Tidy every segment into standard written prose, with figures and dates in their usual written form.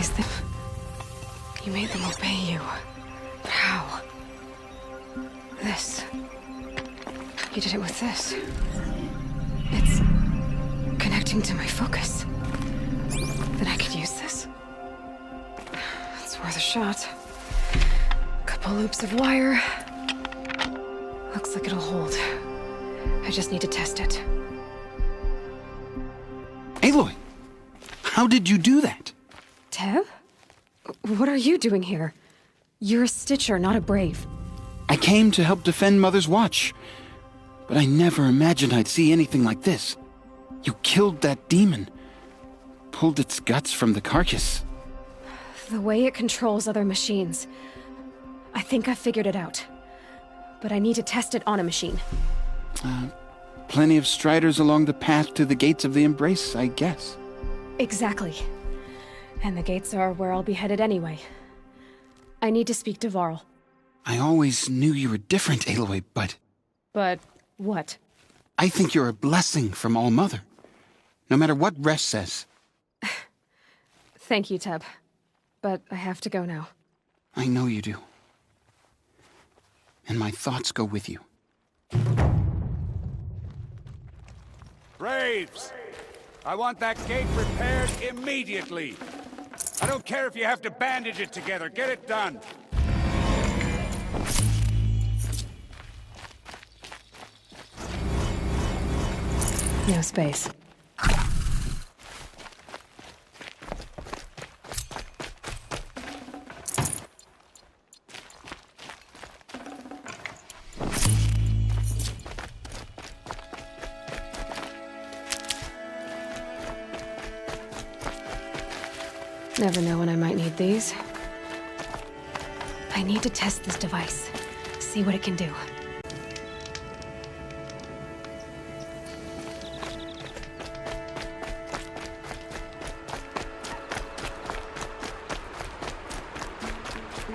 these things. You made them obey you. But how? This. You did it with this. It's connecting to my focus. Then I could use this. It's worth a shot. Couple loops of wire. Looks like it'll hold. I just need to test it. Aloy, how did you do that? Teb? What are you doing here? You're a Stitcher, not a Brave. I came to help defend Mother's Watch, but I never imagined I'd see anything like this. You killed that demon, pulled its guts from the carcass. The way it controls other machines. I think I figured it out. But I need to test it on a machine. Plenty of striders along the path to the gates of the Embrace, I guess. Exactly. And the gates are where I'll be headed anyway. I need to speak to Varl. I always knew you were different, Aloy, but But what? I think you're a blessing from All-Mother. No matter what Resh says. Thank you, Teb. But I have to go now. I know you do. And my thoughts go with you. Braves! I want that gate repaired immediately. I don't care if you have to bandage it together. Get it done. No space. Never know when I might need these. I need to test this device. See what it can do.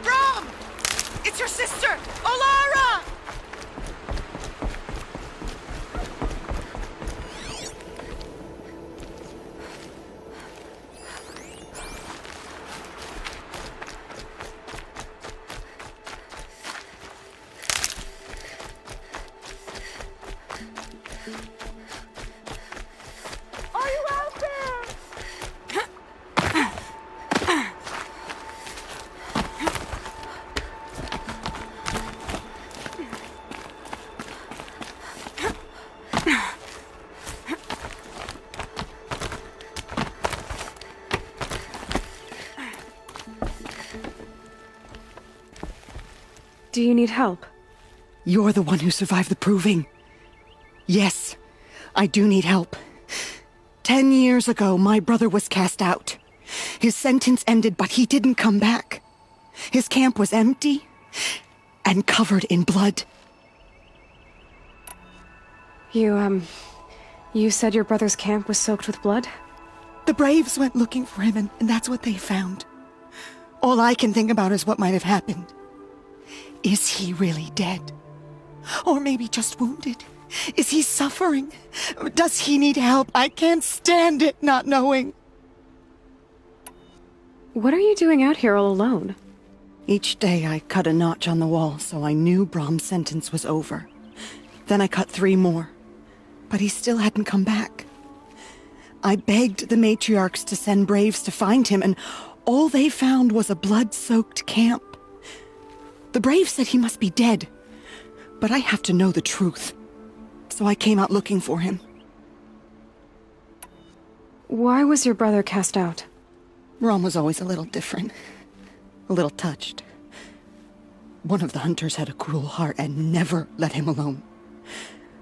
Brom! It's your sister, Olara! Are you out there? Do you need help? You're the one who survived the proving. Yes, I do need help. 10 years ago, my brother was cast out. His sentence ended, but he didn't come back. His camp was empty and covered in blood. You said your brother's camp was soaked with blood? The Braves went looking for him, and that's what they found. All I can think about is what might have happened. Is he really dead? Or maybe just wounded? Is he suffering? Does he need help? I can't stand it not knowing. What are you doing out here all alone? Each day I cut a notch on the wall so I knew Brom's sentence was over. Then I cut 3 more. But he still hadn't come back. I begged the matriarchs to send Braves to find him, and all they found was a blood-soaked camp. The Braves said he must be dead, but I have to know the truth. So I came out looking for him. Why was your brother cast out? Brom was always a little different. A little touched. One of the hunters had a cruel heart and never let him alone.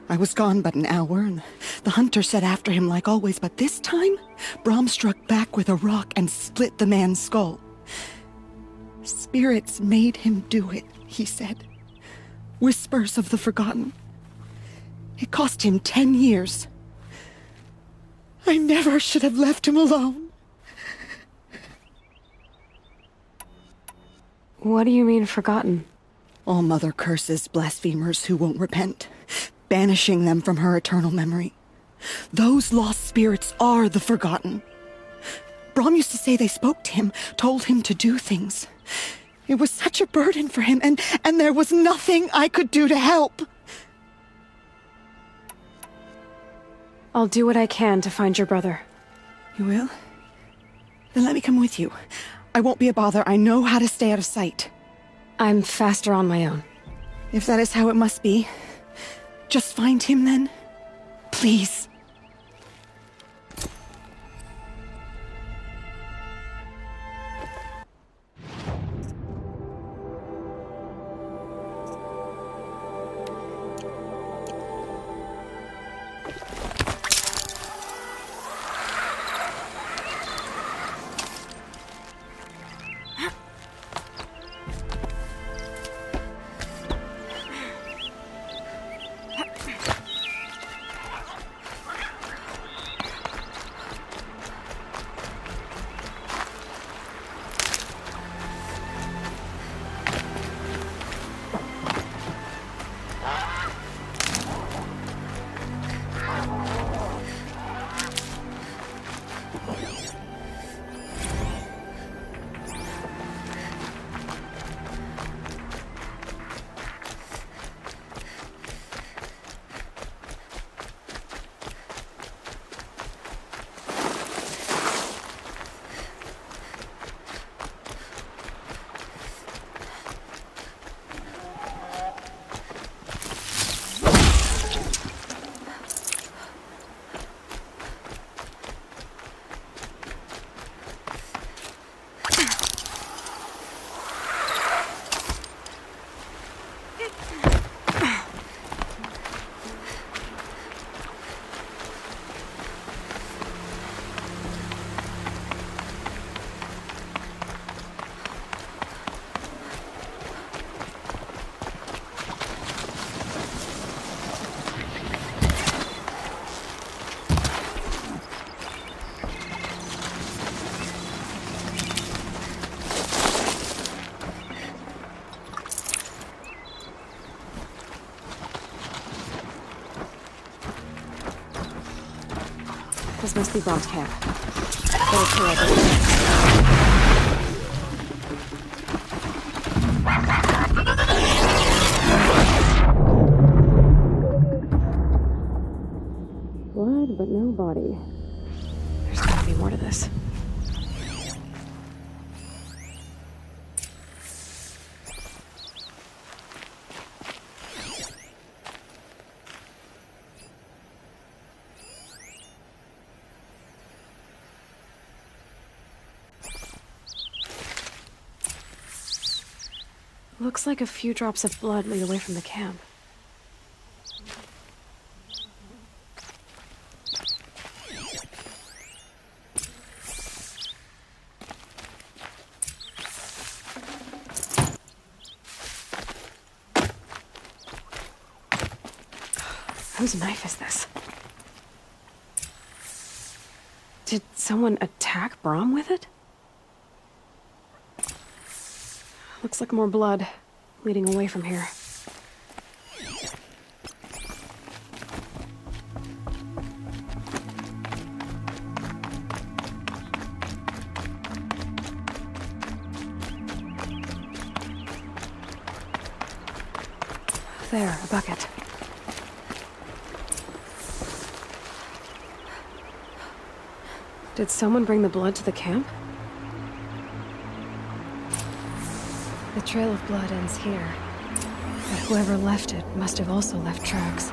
I was gone but an hour, and the hunter set after him like always, but this time, Brom struck back with a rock and split the man's skull. Spirits made him do it, he said. Whispers of the forgotten. It cost him 10 years. I never should have left him alone. What do you mean, forgotten? All-Mother curses blasphemers who won't repent, banishing them from her eternal memory. Those lost spirits are the forgotten. Brom used to say they spoke to him, told him to do things. It was such a burden for him, and there was nothing I could do to help. I'll do what I can to find your brother. You will? Then let me come with you. I won't be a bother. I know how to stay out of sight. I'm faster on my own. If that is how it must be, just find him then. Please. This must be Brom's camp. Better clear out the blood, but no body. There's gotta be more to this. Looks like a few drops of blood lead away from the camp. Whose knife is this? Did someone attack Brom with it? Looks like more blood leading away from here. There, a bucket. Did someone bring the blood to the camp? The trail of blood ends here, but whoever left it must have also left tracks.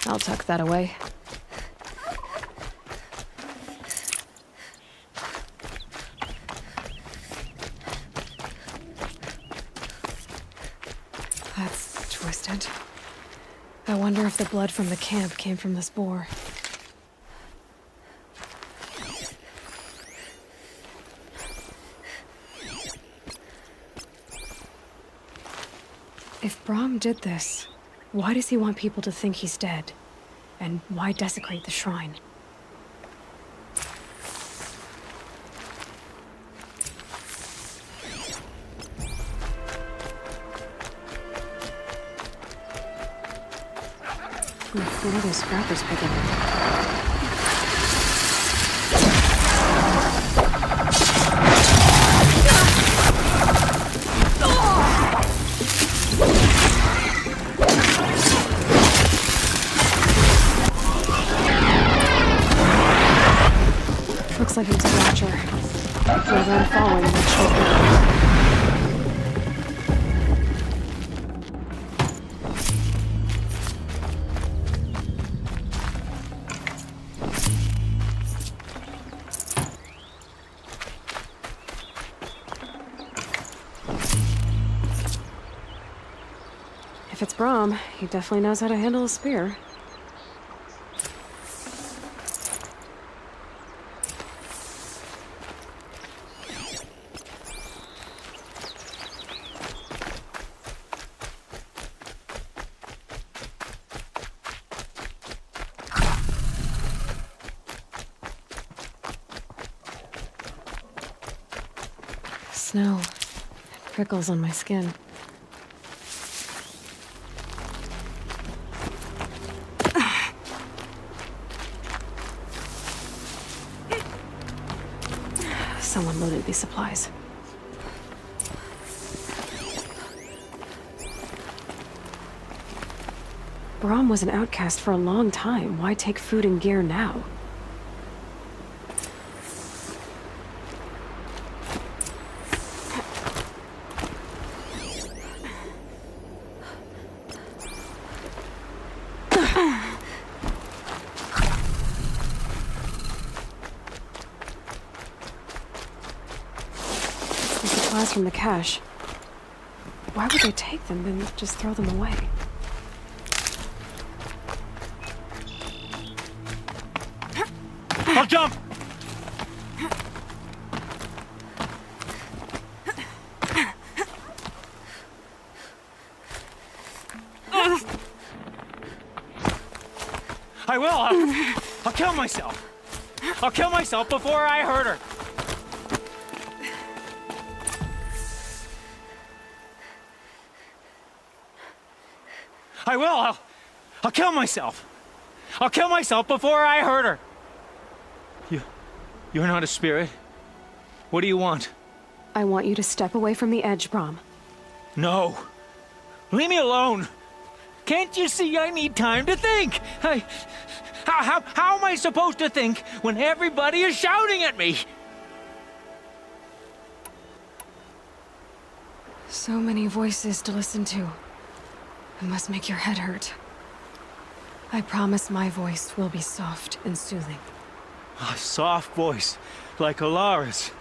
I'll tuck that away. That's twisted. I wonder if the blood from the camp came from this boar. If Brahm did this, why does he want people to think he's dead? And why desecrate the shrine? What are those scrappers picking up? Looks like it's a watcher. Whoever I'm following will choke me. If it's Brahm, he definitely knows how to handle a spear. Snow. It prickles on my skin. Someone loaded these supplies. Brahm was an outcast for a long time. Why take food and gear now? From the cache. Why would they take them and just throw them away? I'll jump! I will! I'll kill myself! I'll kill myself before I hurt her! I will! I'll kill myself! I'll kill myself before I hurt her! You're not a spirit. What do you want? I want you to step away from the edge, Brahm. No. Leave me alone! Can't you see I need time to think? How am I supposed to think when everybody is shouting at me? So many voices to listen to. It must make your head hurt. I promise my voice will be soft and soothing. A soft voice, like Alara's.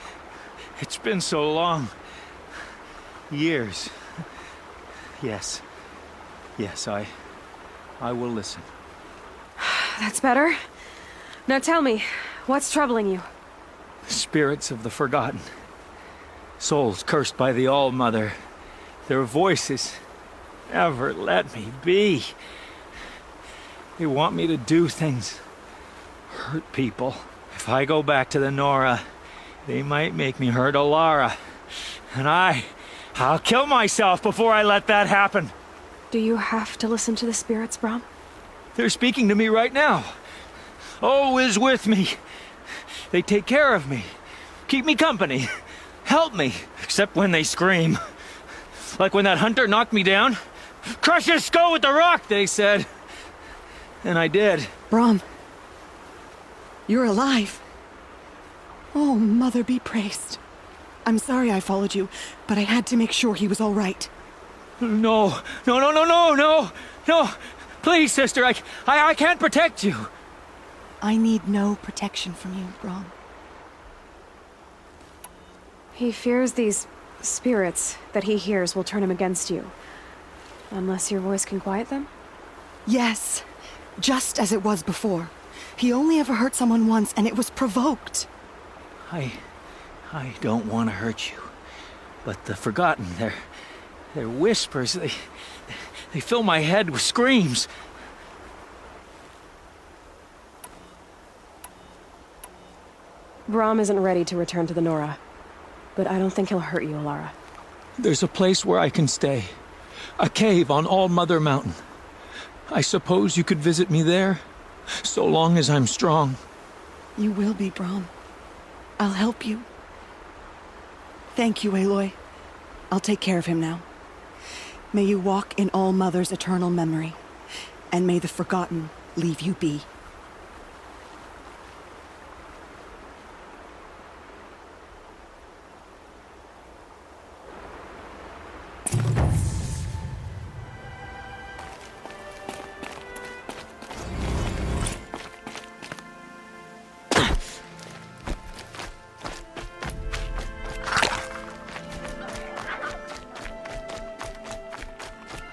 It's been so long. Years. Yes. Yes, I will listen. That's better. Now tell me, what's troubling you? Spirits of the forgotten. Souls cursed by the All-Mother. Their voices never let me be. They want me to do things. Hurt people. If I go back to the Nora, they might make me hurt Alara. And I'll kill myself before I let that happen. Do you have to listen to the spirits, Brahm? They're speaking to me right now. Oh is with me. They take care of me. Keep me company. Help me. Except when they scream. Like when that hunter knocked me down. Crush his skull with the rock, they said. And I did. Brahm, you're alive. Oh, Mother be praised. I'm sorry I followed you, but I had to make sure he was all right. No. Please, sister, I can't protect you. I need no protection from you, Brom. He fears these spirits that he hears will turn him against you. Unless your voice can quiet them? Yes, just as it was before. He only ever hurt someone once, and it was provoked. I don't want to hurt you. But the Forgotten, their whispers, they fill my head with screams. Brom isn't ready to return to the Nora. But I don't think he'll hurt you, Alara. There's a place where I can stay. A cave on All Mother Mountain. I suppose you could visit me there, so long as I'm strong. You will be, Brom. I'll help you. Thank you, Aloy. I'll take care of him now. May you walk in All Mother's eternal memory, and may the Forgotten leave you be.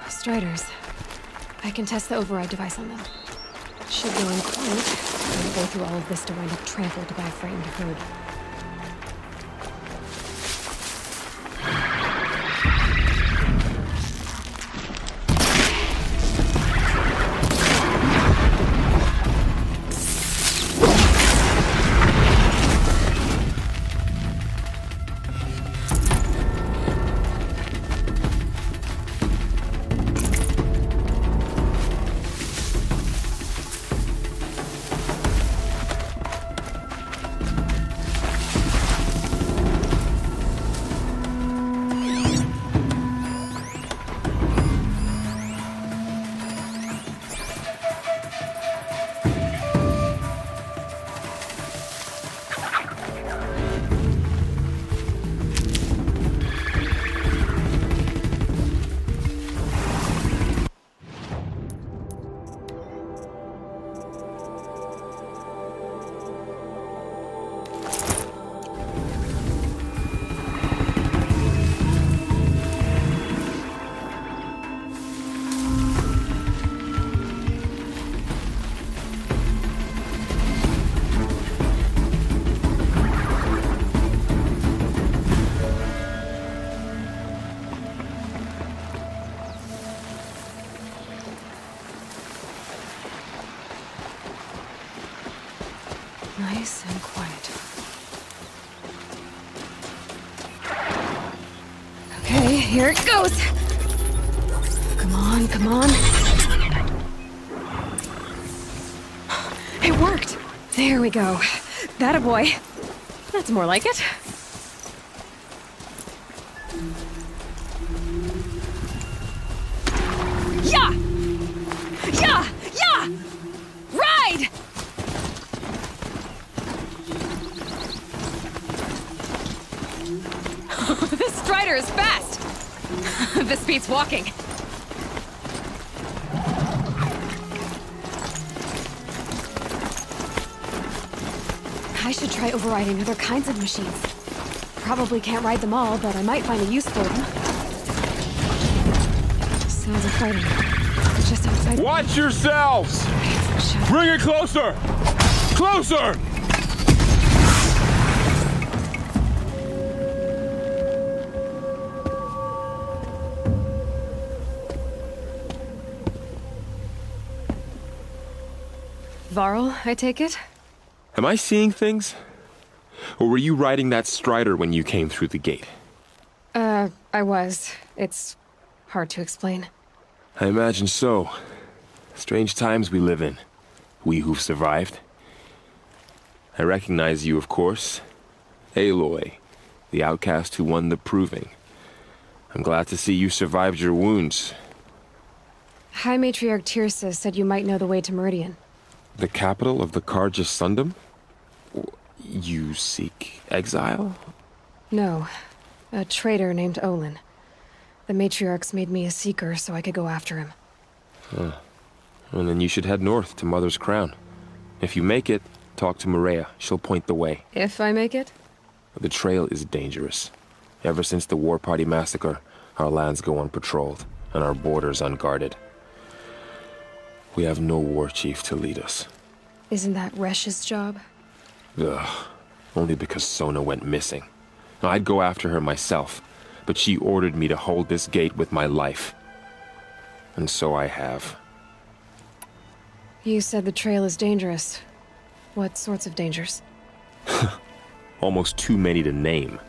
Striders. I can test the override device on them. Should go in quiet. I will go through all of this to wind up trampled by a frightened herd. Nice and quiet. Okay, here it goes! Come on, come on. It worked! There we go. That a boy. That's more like it. Yeah! Yeah! Yeah! Ride! This Strider is fast! This beats walking. I should try overriding other kinds of machines. Probably can't ride them all, but I might find a use for them. Sounds of fighting. Just outside. Watch yourselves! Bring it closer! Closer! Varl, I take it? Am I seeing things? Or were you riding that Strider when you came through the gate? I was. It's hard to explain. I imagine so. Strange times we live in. We who've survived. I recognize you, of course. Aloy, the outcast who won the Proving. I'm glad to see you survived your wounds. High Matriarch Tirsa said you might know the way to Meridian. The capital of the Carja Sundom? You seek exile? No. A traitor named Olin. The Matriarchs made me a seeker so I could go after him. And then you should head north to Mother's Crown. If you make it, talk to Maria. She'll point the way. If I make it? The trail is dangerous. Ever since the War Party massacre, our lands go unpatrolled, and our borders unguarded. We have no war chief to lead us. Isn't that Resh's job? Ugh. Only because Sona went missing. I'd go after her myself, but she ordered me to hold this gate with my life. And so I have. You said the trail is dangerous. What sorts of dangers? Almost too many to name.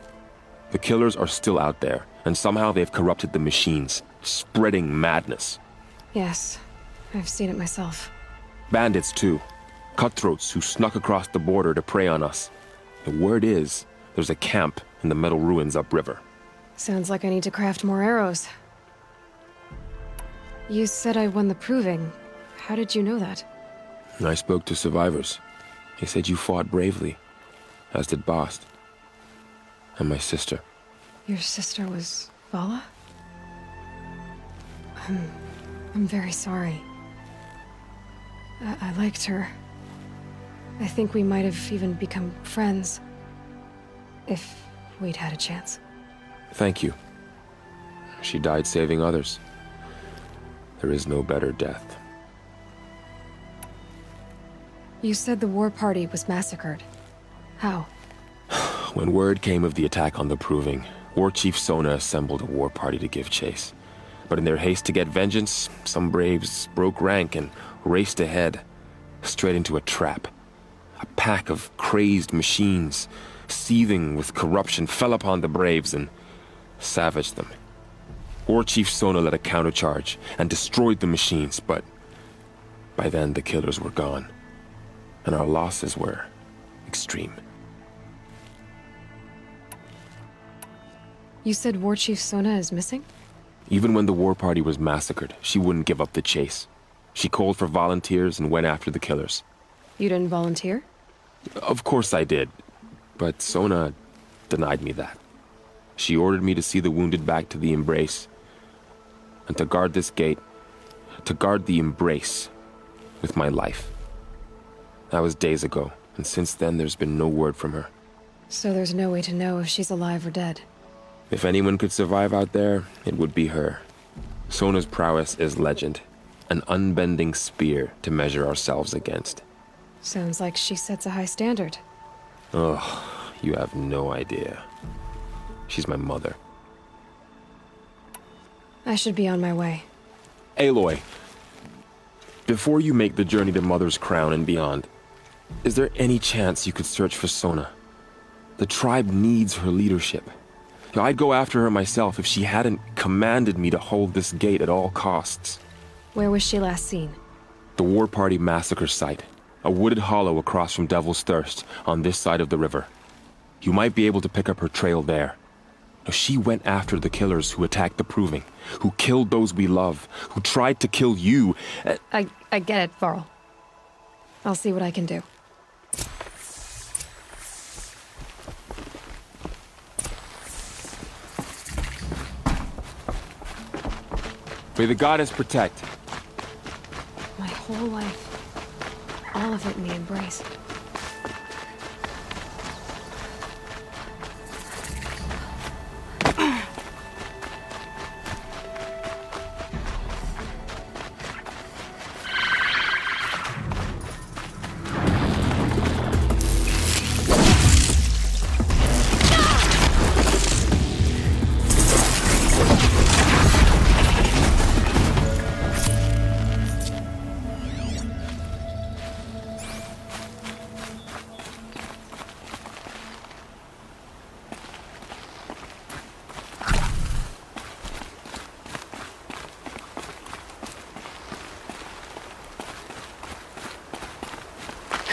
The killers are still out there, and somehow they've corrupted the machines, spreading madness. Yes, I've seen it myself. Bandits, too. Cutthroats who snuck across the border to prey on us. The word is, there's a camp in the metal ruins upriver. Sounds like I need to craft more arrows. You said I won the proving. How did you know that? I spoke to survivors. They said you fought bravely, as did Bast. And my sister. Your sister was Vala? I'm very sorry. I liked her. I think we might have even become friends. If we'd had a chance. Thank you. She died saving others. There is no better death. You said the war party was massacred. How? When word came of the attack on the Proving, War Chief Sona assembled a war party to give chase. But in their haste to get vengeance, some braves broke rank and raced ahead, straight into a trap. A pack of crazed machines, seething with corruption, fell upon the braves and savaged them. War Chief Sona led a countercharge and destroyed the machines, but by then the killers were gone, and our losses were extreme. You said War Chief Sona is missing? Even when the war party was massacred, she wouldn't give up the chase. She called for volunteers and went after the killers. You didn't volunteer? Of course I did, but Sona denied me that. She ordered me to see the wounded back to the Embrace, and to guard this gate, to guard the Embrace with my life. That was days ago, and since then there's been no word from her. So there's no way to know if she's alive or dead. If anyone could survive out there, it would be her. Sona's prowess is legend, an unbending spear to measure ourselves against. Sounds like she sets a high standard. Ugh, you have no idea. She's my mother. I should be on my way. Aloy, before you make the journey to Mother's Crown and beyond, is there any chance you could search for Sona? The tribe needs her leadership. I'd go after her myself if she hadn't commanded me to hold this gate at all costs. Where was she last seen? The War Party massacre site. A wooded hollow across from Devil's Thirst, on this side of the river. You might be able to pick up her trail there. She went after the killers who attacked the Proving, who killed those we love, who tried to kill you. I get it, Varl. I'll see what I can do. May the goddess protect. My whole life. All of it in the Embrace.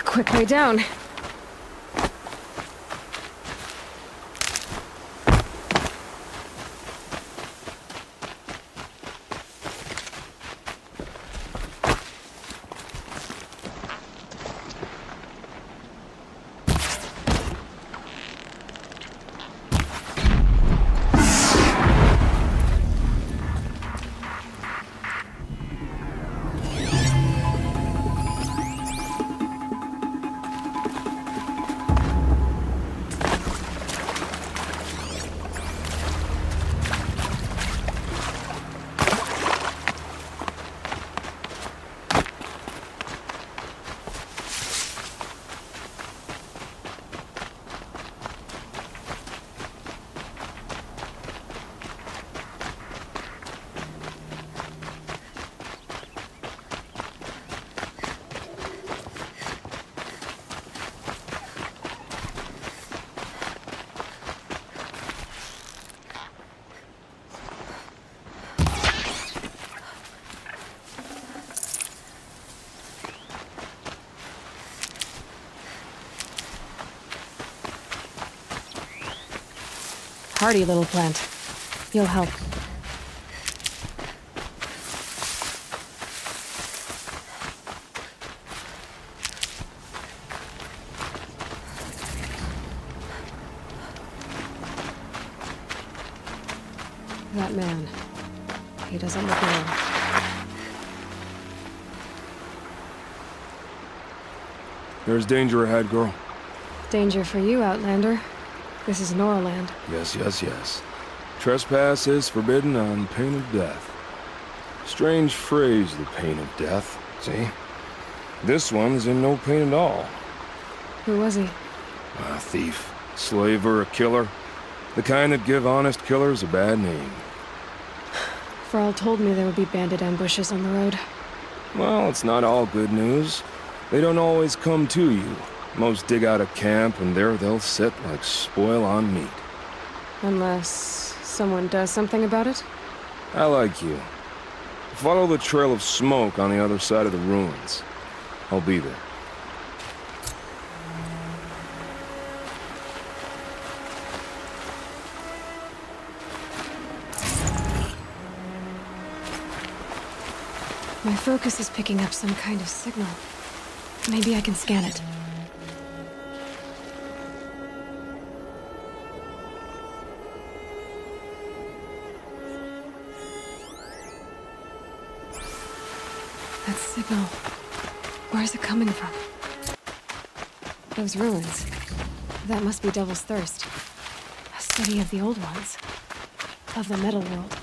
Quick way down. Hardy little plant. You'll help. That man. He doesn't look well. There's danger ahead, girl. Danger for you, Outlander. This is Norland. Yes, yes, yes. Trespass is forbidden on pain of death. Strange phrase, the pain of death. See? This one's in no pain at all. Who was he? A thief, slaver, a killer. The kind that give honest killers a bad name. Thrall told me there would be bandit ambushes on the road. Well, it's not all good news. They don't always come to you. Most dig out a camp, and there they'll sit like spoil on meat. Unless someone does something about it? I like you. Follow the trail of smoke on the other side of the ruins. I'll be there. My focus is picking up some kind of signal. Maybe I can scan it. That signal. Where is it coming from? Those ruins. That must be Devil's Thirst. A study of the old ones. Of the metal world.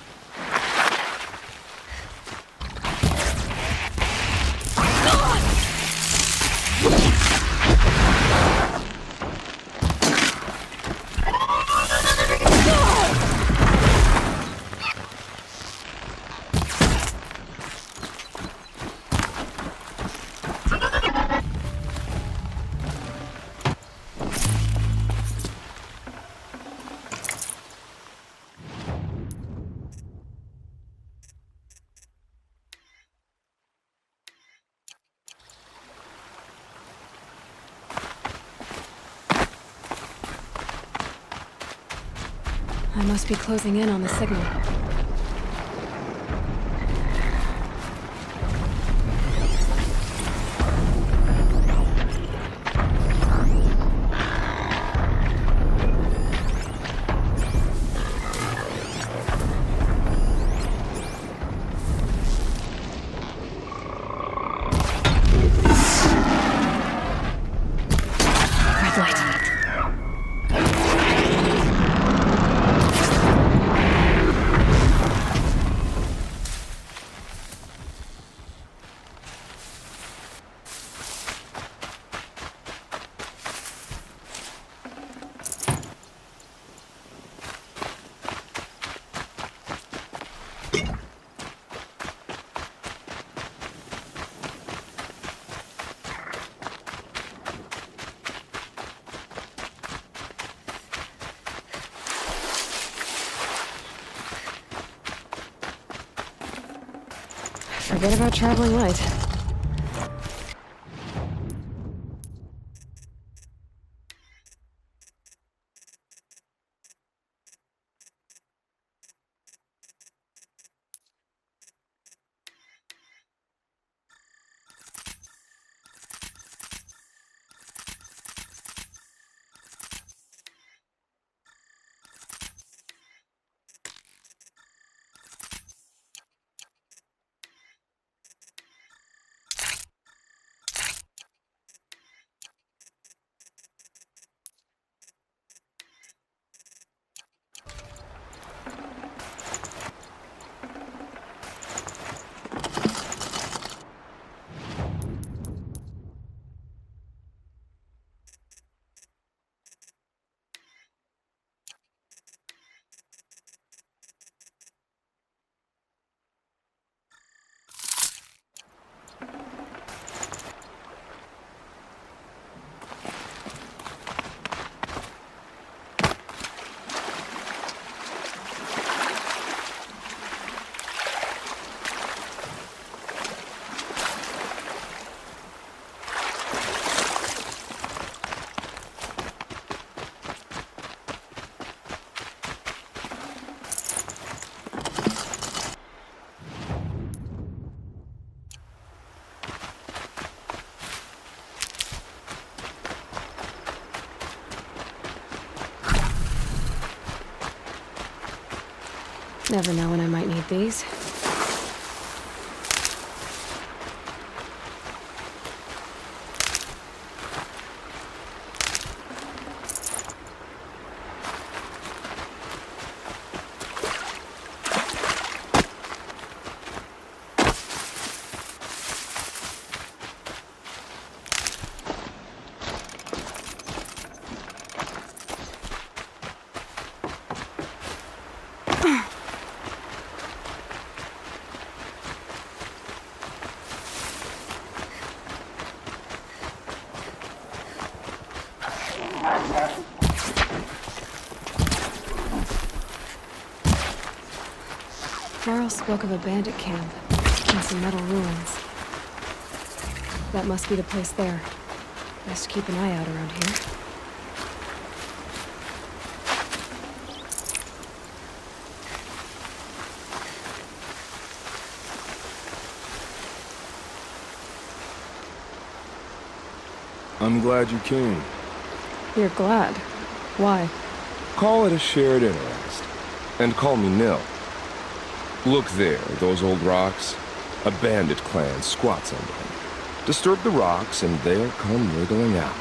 I must be closing in on the signal. Red light. Forget about traveling light. Never know when I might need these. Varl spoke of a bandit camp and some metal ruins. That must be the place there. Best keep an eye out around here. I'm glad you came. You're glad? Why? Call it a shared interest. And call me Nil. Look there, those old rocks. A bandit clan squats under them. Disturb the rocks and they'll come wriggling out.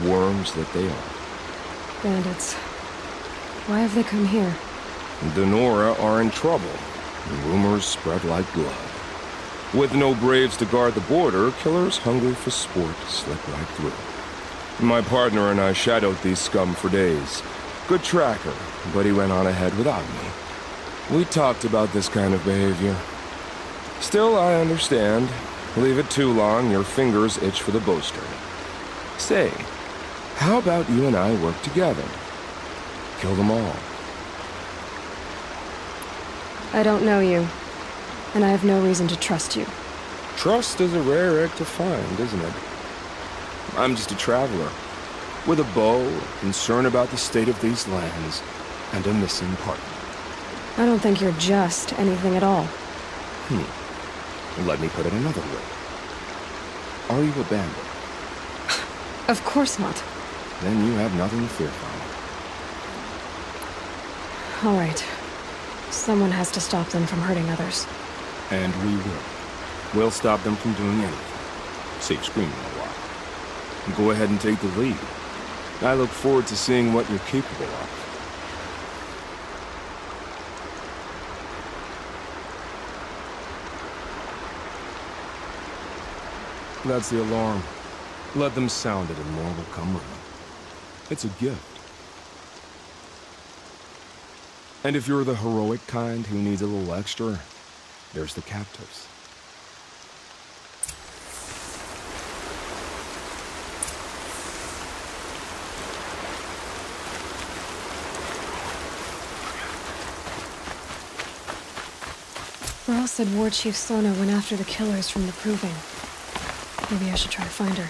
Worms that they are. Bandits. Why have they come here? The Nora are in trouble. Rumors spread like blood. With no braves to guard the border, killers hungry for sport slip right through. My partner and I shadowed these scum for days. Good tracker, but he went on ahead without me. We talked about this kind of behavior. Still, I understand. Leave it too long, your fingers itch for the bowstring. Say, how about you and I work together? Kill them all. I don't know you, and I have no reason to trust you. Trust is a rare egg to find, isn't it? I'm just a traveler, with a bow, concern about the state of these lands, and a missing partner. I don't think you're just anything at all. Let me put it another way. Are you a bandit? Of course not. Then you have nothing to fear from. All right. Someone has to stop them from hurting others. And we will. We'll stop them from doing anything. Save screaming a while. Go ahead and take the lead. I look forward to seeing what you're capable of. That's the alarm. Let them sound it and more will come running. It's a gift. And if you're the heroic kind who needs a little extra, there's the captives. Varl said War Chief Sona went after the killers from the Proving. Maybe I should try to find her.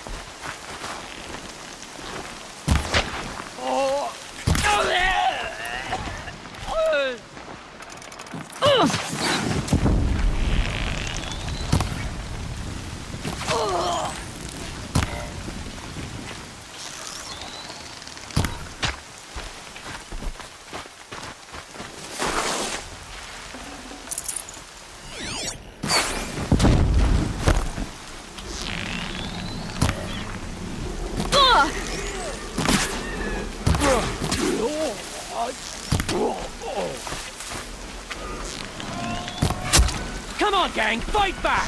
Come on, gang, fight back!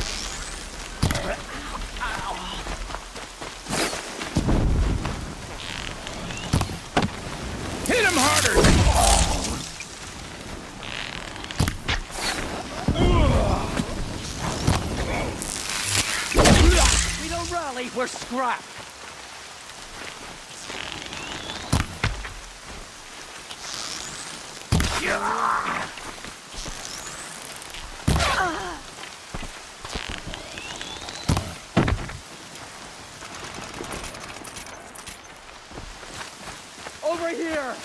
Hit him harder! We don't rally, we're scrapped. Over here!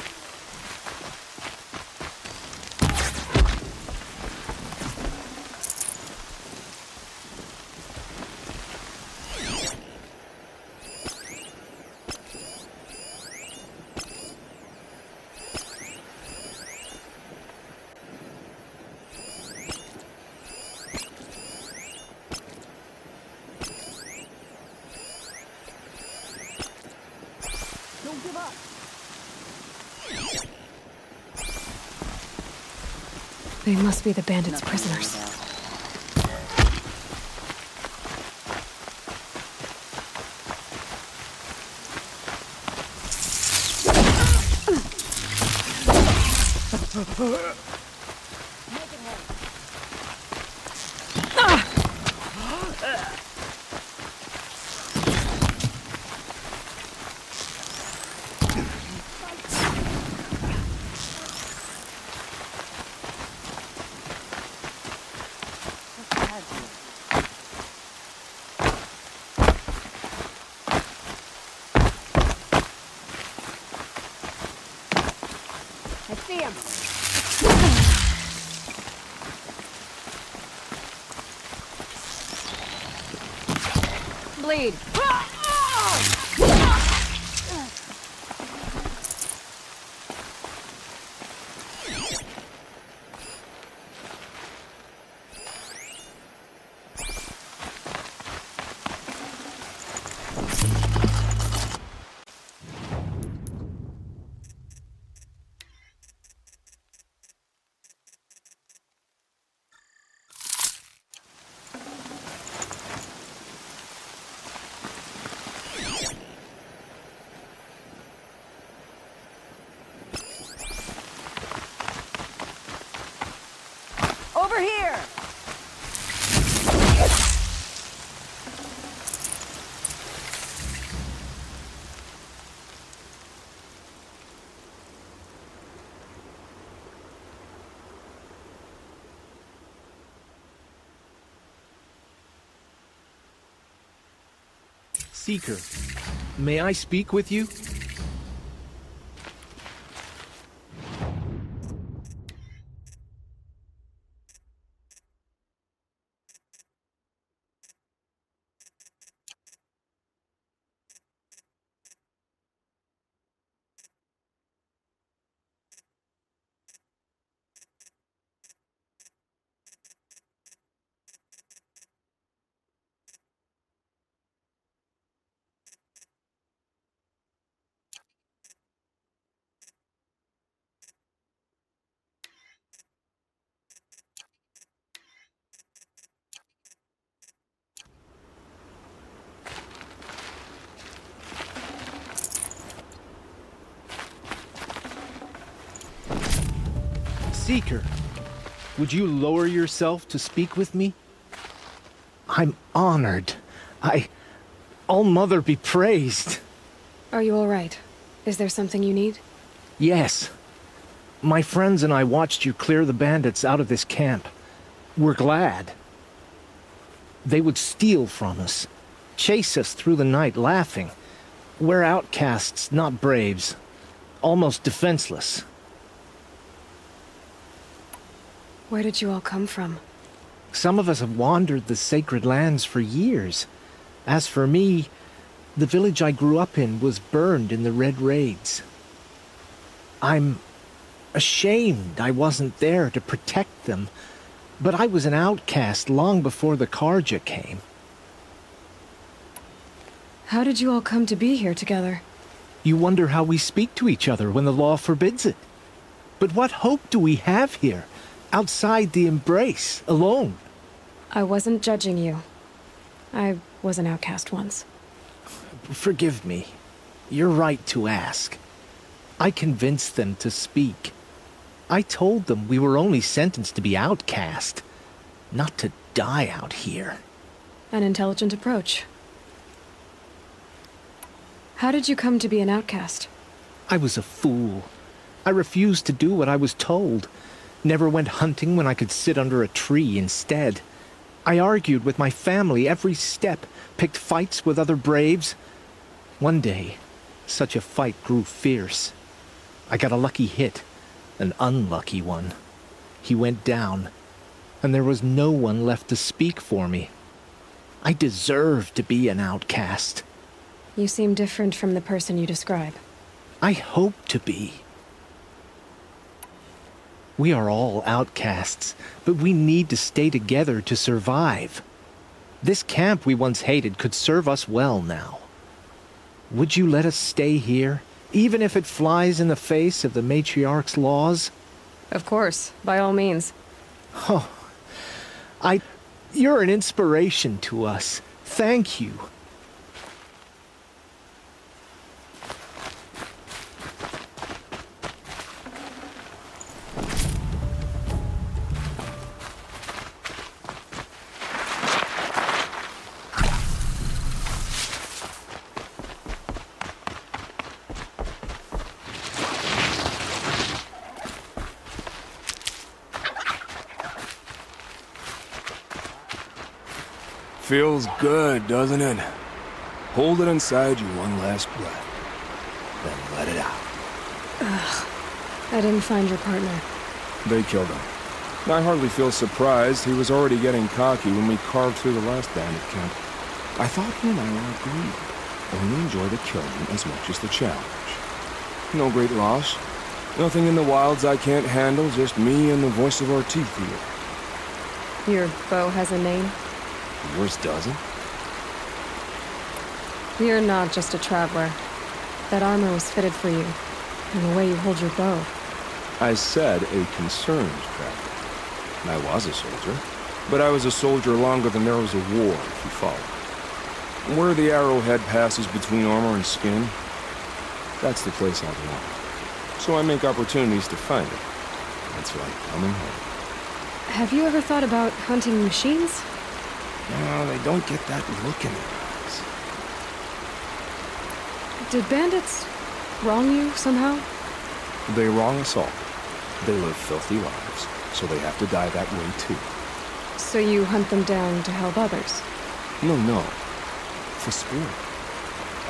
They must be the bandits' prisoners. I see him. Bleed. Over here! Seeker, may I speak with you? Seeker, would you lower yourself to speak with me? I'm honored. All-Mother be praised. Are you all right? Is there something you need? Yes. My friends and I watched you clear the bandits out of this camp. We're glad. They would steal from us, chase us through the night laughing. We're outcasts, not braves. Almost defenseless. Where did you all come from? Some of us have wandered the sacred lands for years. As for me, the village I grew up in was burned in the Red Raids. I'm ashamed I wasn't there to protect them, but I was an outcast long before the Carja came. How did you all come to be here together? You wonder how we speak to each other when the law forbids it. But what hope do we have here, outside the embrace, alone? I wasn't judging you. I was an outcast once. Forgive me. You're right to ask. I convinced them to speak. I told them we were only sentenced to be outcast, not to die out here. An intelligent approach. How did you come to be an outcast? I was a fool. I refused to do what I was told. Never went hunting when I could sit under a tree instead. I argued with my family every step, picked fights with other braves. One day, such a fight grew fierce. I got a lucky hit, an unlucky one. He went down, and there was no one left to speak for me. I deserved to be an outcast. You seem different from the person you describe. I hope to be. We are all outcasts, but we need to stay together to survive. This camp we once hated could serve us well now. Would you let us stay here, even if it flies in the face of the Matriarch's laws? Of course, by all means. Oh, you're an inspiration to us. Thank you. Feels good, doesn't it? Hold it inside you one last breath. Then let it out. I didn't find your partner. They killed him. I hardly feel surprised. He was already getting cocky when we carved through the last bandit camp. I thought he and I were agreed. Only enjoy the killing as much as the challenge. No great loss. Nothing in the wilds I can't handle, just me and the voice of our teeth here. Your bow has a name? Yours doesn't? You're not just a traveler. That armor was fitted for you, and the way you hold your bow. I said a concerned traveler. I was a soldier, but I was a soldier longer than there was a war, if you follow. Where the arrowhead passes between armor and skin, that's the place I belong. So I make opportunities to find it. It's like coming home. Have you ever thought about hunting machines? No, they don't get that look in their eyes. Did bandits wrong you somehow? They wrong us all. They live filthy lives, so they have to die that way too. So you hunt them down to help others? No. For sport.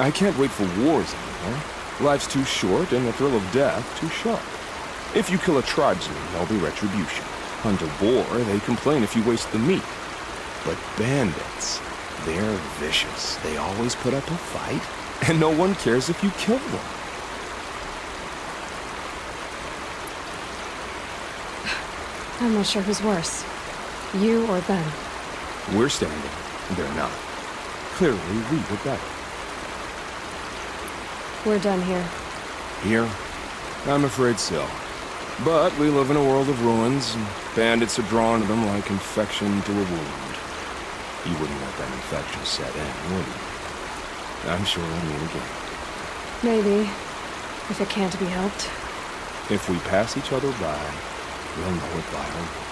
I can't wait for wars anymore. Life's too short and the thrill of death too sharp. If you kill a tribesman, there'll be retribution. Hunt a boar, they complain if you waste the meat. But bandits, they're vicious. They always put up a fight, and no one cares if you kill them. I'm not sure who's worse. You or them. We're standing, they're not. Clearly, we were better. We're done here. Here? I'm afraid so. But we live in a world of ruins, and bandits are drawn to them like infection to a wound. You wouldn't let that infection set in, would you? I'm sure we'll meet again. Maybe. If it can't be helped. If we pass each other by, we'll know it by our